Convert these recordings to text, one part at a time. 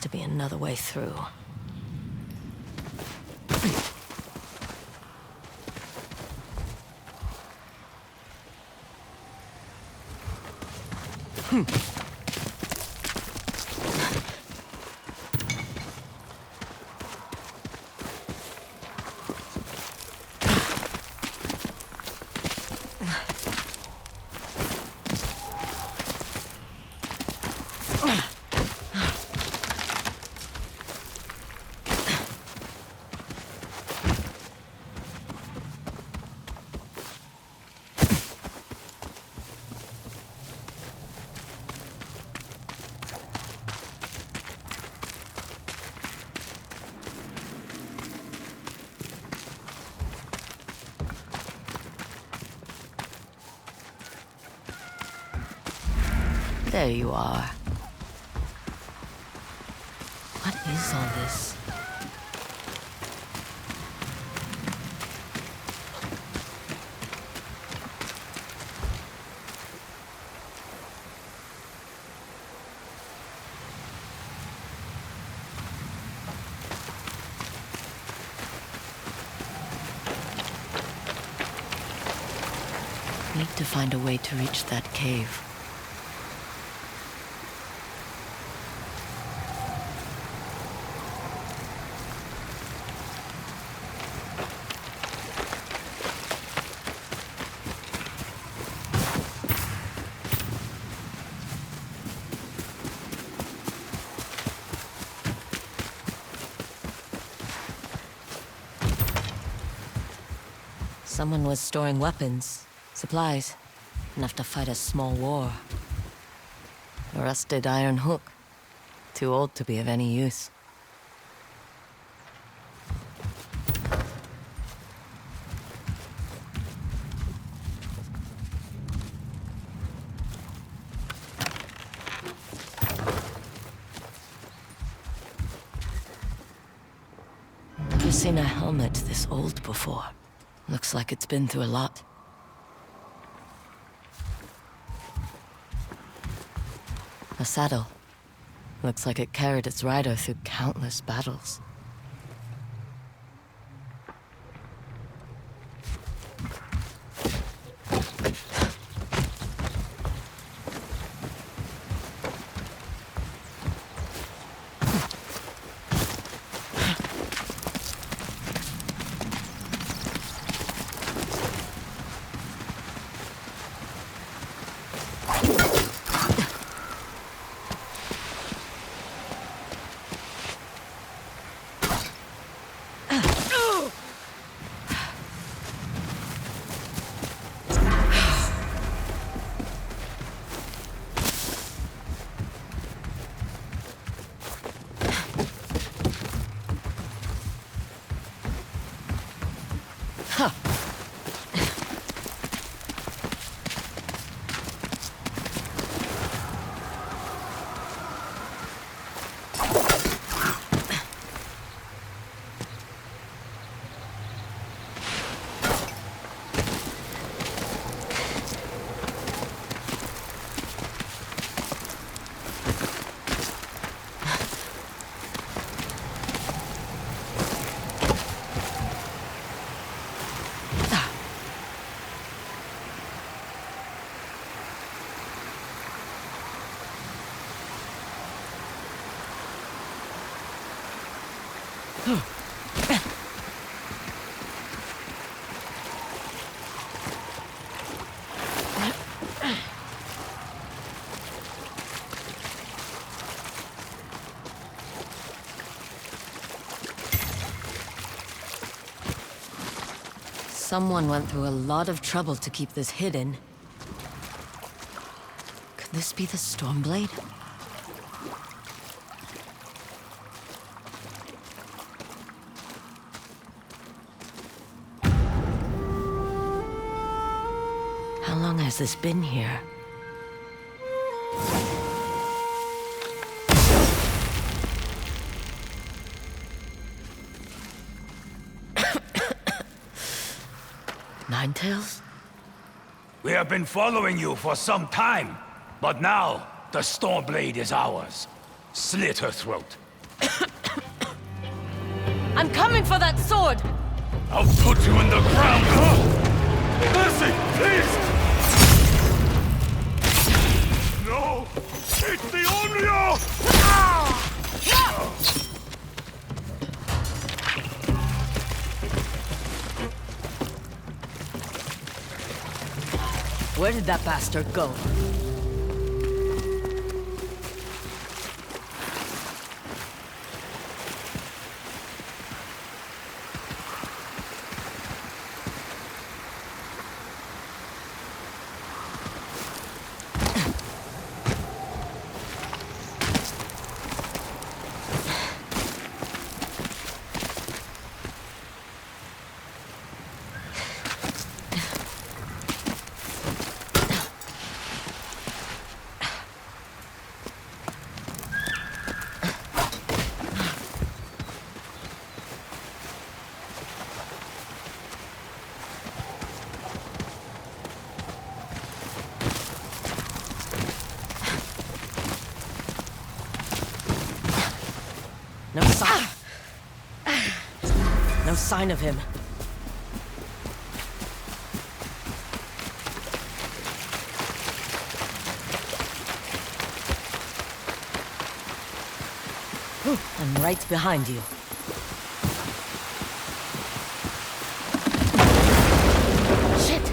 to be another way through. There you are. What is all this? Need to find a way to reach that cave. Someone was storing weapons, supplies, enough to fight a small war. A rusted iron hook, too old to be of any use. Never seen a helmet this old before. Looks like it's been through a lot. A saddle. Looks like it carried its rider through countless battles. Someone went through a lot of trouble to keep this hidden. Could this be the Stormblade? How long has this been here? Ninetales? We have been following you for some time, but now the Stormblade is ours. Slit her throat, I'm coming for that sword! I'll put you in the ground, huh? Mercy, please! No! It's the Onryo! Where did that bastard go? No sign. No sign of him. I'm right behind you. Shit!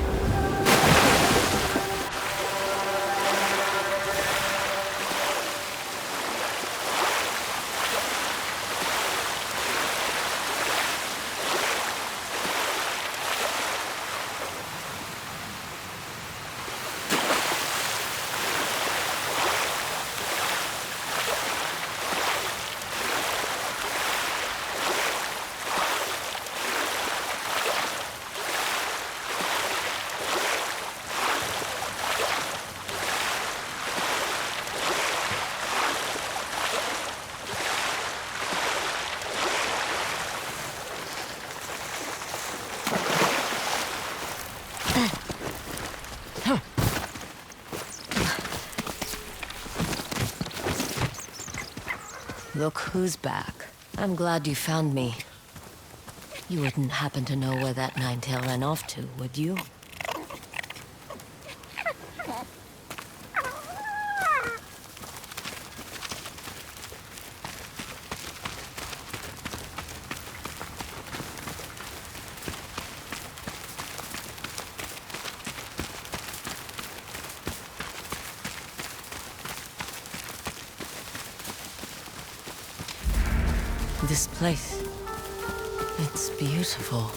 Look who's back. I'm glad you found me. You wouldn't happen to know where that nine-tail ran off to, would you? This place, it's beautiful.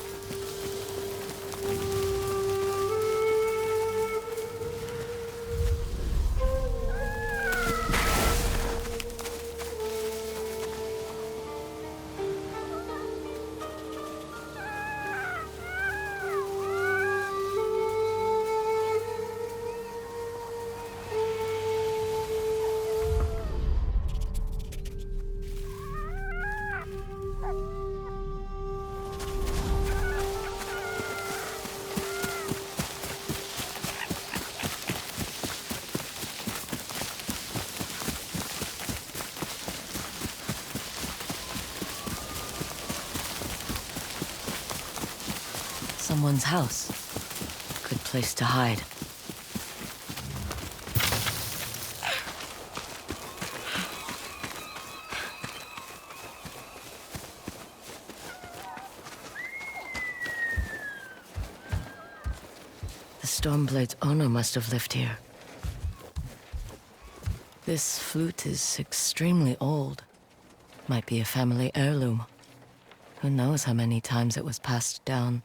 Someone's house. Good place to hide. The Stormblade's owner must have lived here. This flute is extremely old. Might be a family heirloom. Who knows how many times it was passed down.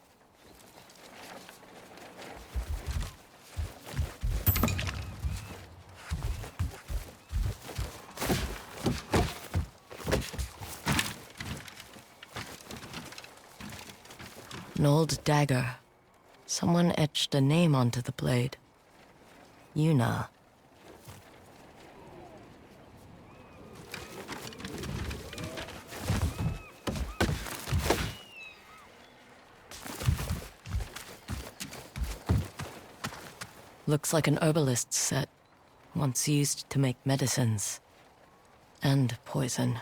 An old dagger. Someone etched a name onto the blade. Yuna. Looks like an herbalist's set, once used to make medicines. And poison.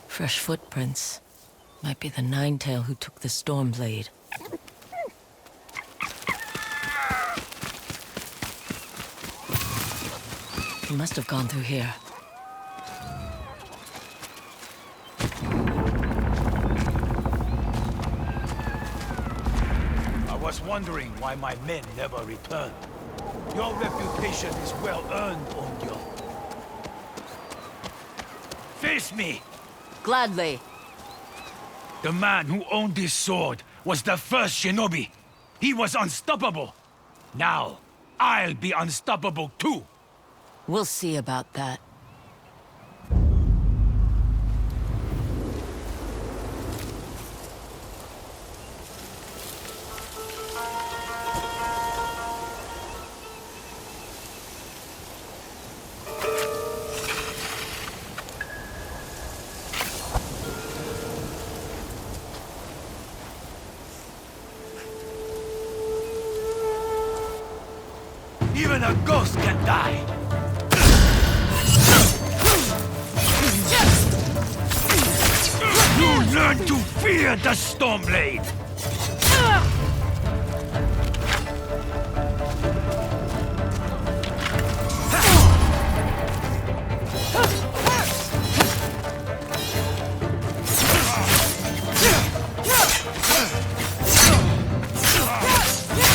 Fresh footprints. Might be the Ninetail who took the Stormblade. He must have gone through here. I was wondering why my men never returned. Your reputation is well earned, Ongyo. Face me! Gladly. The man who owned this sword was the first shinobi. He was unstoppable. Now, I'll be unstoppable too. We'll see about that. Even a ghost can die. You learn to fear the Stormblade.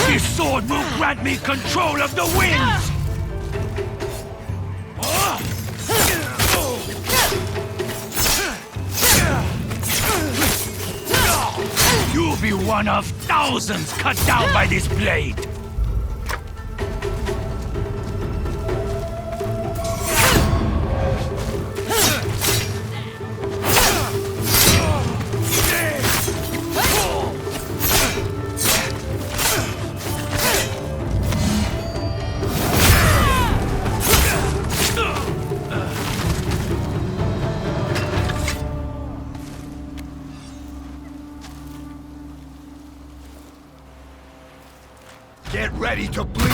This sword will grant me control of the winds! You'll be one of thousands cut down by this blade! Get ready to bleed!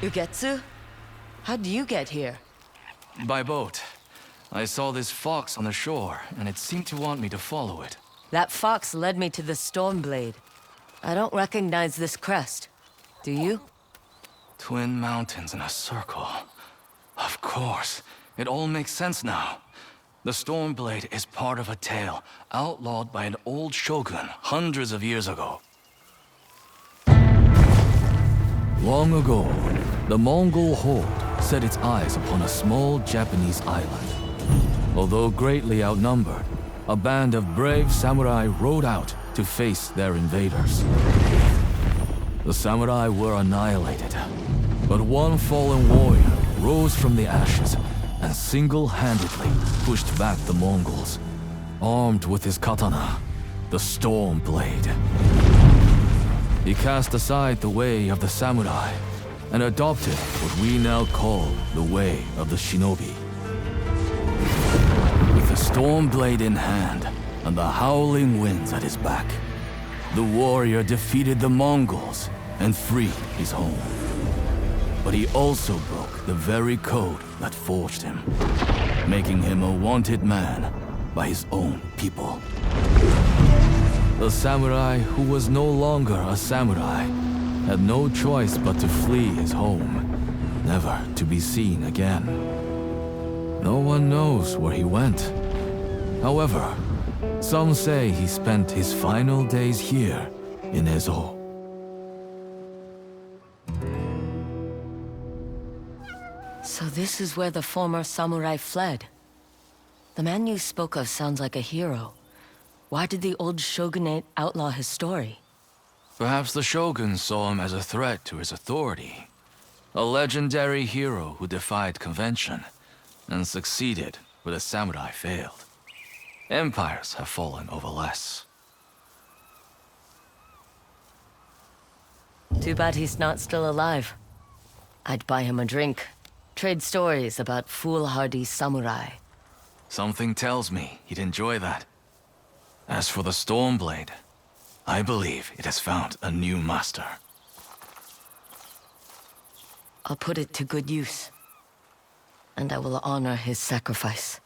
Ugetsu? How'd you get here? By boat. I saw this fox on the shore, and it seemed to want me to follow it. That fox led me to the Stormblade. I don't recognize this crest. Do you? Twin mountains in a circle. Of course. It all makes sense now. The Stormblade is part of a tale outlawed by an old shogun hundreds of years ago. Long ago, the Mongol horde set its eyes upon a small Japanese island. Although greatly outnumbered, a band of brave samurai rode out to face their invaders. The samurai were annihilated, but one fallen warrior rose from the ashes and single-handedly pushed back the Mongols, armed with his katana, the Storm Blade. He cast aside the way of the samurai and adopted what we now call the way of the shinobi. With the Storm Blade in hand and the howling winds at his back, the warrior defeated the Mongols and freed his home. But he also broke the very code that forged him, making him a wanted man by his own people. The samurai who was no longer a samurai had no choice but to flee his home, never to be seen again. No one knows where he went. However, some say he spent his final days here in Ezo. So this is where the former samurai fled. The man you spoke of sounds like a hero. Why did the old shogunate outlaw his story? Perhaps the shogun saw him as a threat to his authority. A legendary hero who defied convention and succeeded where the samurai failed. Empires have fallen over less. Too bad he's not still alive. I'd buy him a drink, trade stories about foolhardy samurai. Something tells me he'd enjoy that. As for the Stormblade, I believe it has found a new master. I'll put it to good use. And I will honor his sacrifice.